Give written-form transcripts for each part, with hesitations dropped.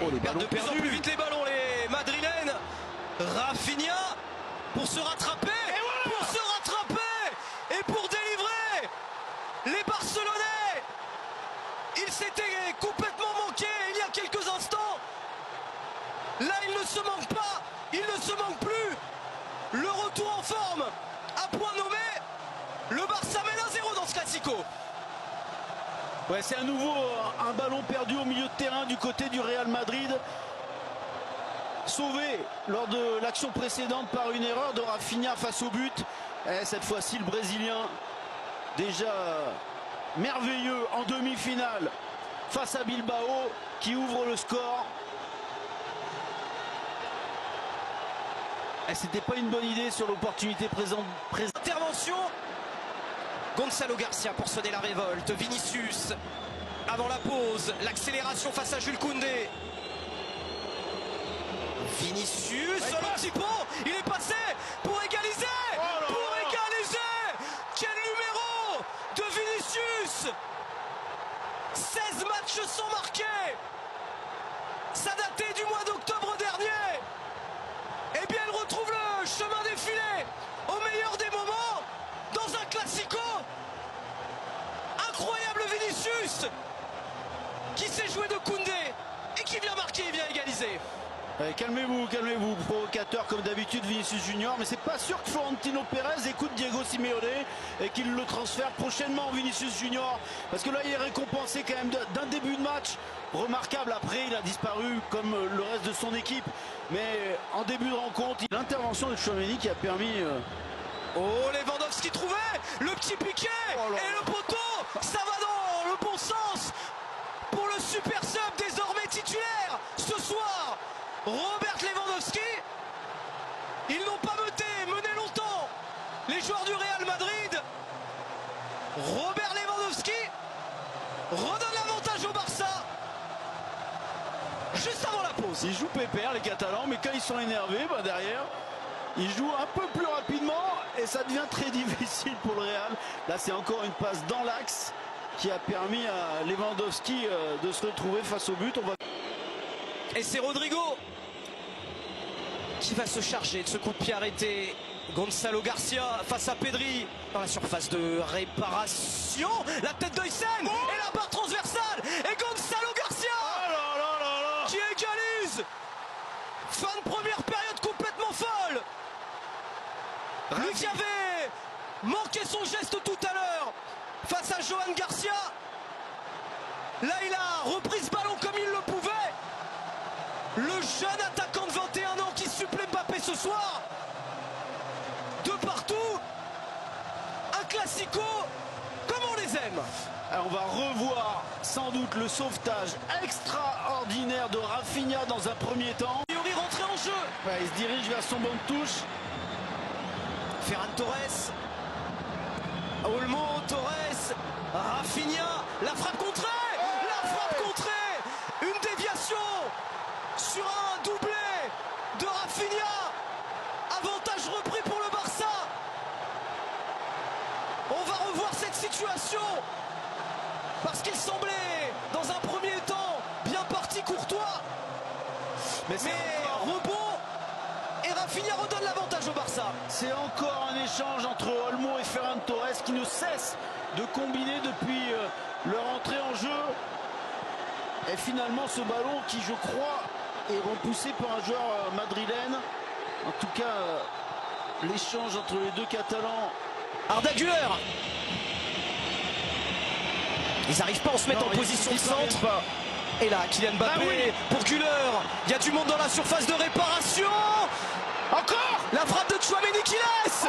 Oh, ils perdent de plus en plus vite les ballons, les Madrilènes. Rafinha pour se rattraper, pour se rattraper et pour délivrer. Les Barcelonais, ils s'étaient complètement manqués il y a quelques instants. Là, ils ne se manquent pas, ils ne se manquent plus. Le retour en forme, à point nommé. Le Barça mène 1-0 dans ce Classico. Ouais, c'est à nouveau un ballon perdu au milieu de terrain du côté du Real Madrid. Sauvé lors de l'action précédente par une erreur de Rafinha face au but. Et cette fois-ci, le Brésilien, déjà merveilleux en demi-finale face à Bilbao, qui ouvre le score. C'était pas une bonne idée sur l'opportunité présente. Intervention. Gonzalo Garcia pour sonner la révolte. Vinicius avant la pause. L'accélération face à Jules Koundé. Vinicius sur le petit pont. Il est passé pour égaliser. Pour égaliser. Quel numéro de Vinicius. 16 matchs sans marquer. Ça datait du mois d'octobre dernier. Eh bien, elle retrouve le chemin des filets au meilleur des moments dans un Classico. Incroyable Vinicius qui s'est joué de Koundé et qui vient marquer, il vient égaliser. Calmez-vous, calmez-vous, provocateur comme d'habitude Vinicius Junior, mais c'est pas sûr que Florentino Pérez écoute Diego Simeone et qu'il le transfère prochainement en Vinicius Junior, parce que là il est récompensé quand même d'un début de match remarquable. Après il a disparu comme le reste de son équipe, mais en début de rencontre, l'intervention de Tchouaméni qui a permis... Oh, Lewandowski trouvé, le petit piqué et le poteau, ça va dans le bon sens pour le super sub désormais titulaire ce soir. Robert Lewandowski, ils n'ont pas mené longtemps les joueurs du Real Madrid. Robert Lewandowski redonne l'avantage au Barça juste avant la pause. Ils jouent pépère les Catalans, mais quand ils sont énervés, derrière ils jouent un peu plus rapidement et ça devient très difficile pour le Real. Là c'est encore une passe dans l'axe qui a permis à Lewandowski de se retrouver face au but. Et c'est Rodrigo qui va se charger de ce coup de pied arrêté. Gonzalo Garcia face à Pedri dans la surface de réparation. La tête d'Huysen et la barre transversale. Et Gonzalo Garcia qui égalise. Fin de première période complètement folle. Lui qui avait manqué son geste tout à l'heure face à Johan Garcia. Là il a repris ce ballon comme il le pouvait. Le jeune attaquant de 21 ans qui supplée Mbappé ce soir. De partout. Un Classico comme on les aime. Alors on va revoir sans doute le sauvetage extraordinaire de Rafinha dans un premier temps. Fiori rentré en jeu. Ouais, il se dirige vers son banc de touche. Ferran Torres. Olmo, Torres. Rafinha. La frappe contrée. La frappe contrée. Une déviation sur un doublé de Rafinha. Avantage repris pour le Barça. On va revoir cette situation parce qu'il semblait dans un premier temps bien parti Courtois. Mais rebond et Rafinha redonne l'avantage au Barça. C'est encore un échange entre Olmo et Ferran Torres qui ne cessent de combiner depuis leur entrée en jeu. Et finalement ce ballon qui je crois est repoussé par un joueur madrilène. En tout cas l'échange entre les deux Catalans. Arda Güler. Ils n'arrivent pas à se mettre en position de centre. Et là, Kylian Mbappé pour Güler. Il y a du monde dans la surface de réparation. Encore la frappe de Tchouaméni qui laisse.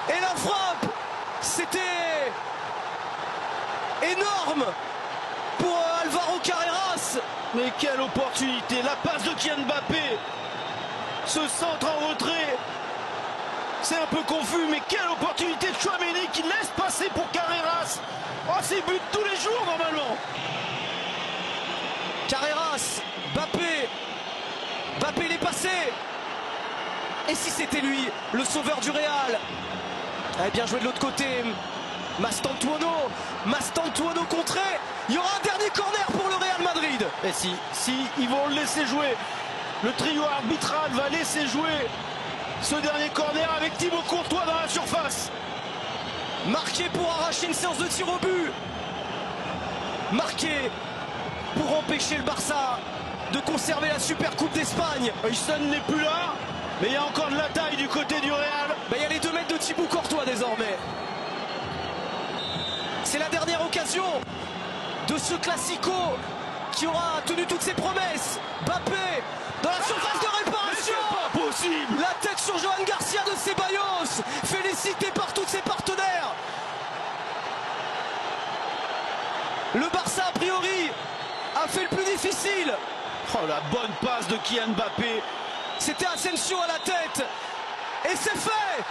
Et la frappe, c'était énorme pour Alvaro Carreras. Mais quelle opportunité. La passe de Kylian Mbappé. Ce centre en retrait. C'est un peu confus, mais quelle opportunité de Tchouaméni qui laisse passer pour Carreras. Oh, c'est but tous les jours normalement. Carreras, Mbappé. Mbappé il est passé. Et si c'était lui, le sauveur du Real? Bien joué de l'autre côté. Mastantuono contré. Il y aura un dernier corner pour le Real Madrid. Et si ils vont le laisser jouer, le trio arbitral va laisser jouer ce dernier corner avec Thibaut Courtois dans la surface. Marqué pour arracher une séance de tir au but. Marqué pour empêcher le Barça de conserver la Super Coupe d'Espagne. Hyston n'est plus là, mais il y a encore de la taille du côté du Real. Il y a les 2 mètres de Thibaut Courtois désormais. C'est la dernière occasion de ce Classico qui aura tenu toutes ses promesses. Mbappé dans la surface de réparation. C'est pas possible. La tête sur Johan Garcia de Ceballos, félicité par tous ses partenaires. Le Barça a priori a fait le plus difficile. Oh, la bonne passe de Kylian Mbappé. C'était Asensio à la tête. Et c'est fait.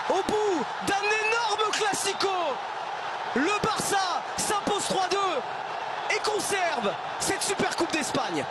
Au bout d'un énorme Classico, le Barça s'impose 3-2 et conserve cette Super Coupe d'Espagne.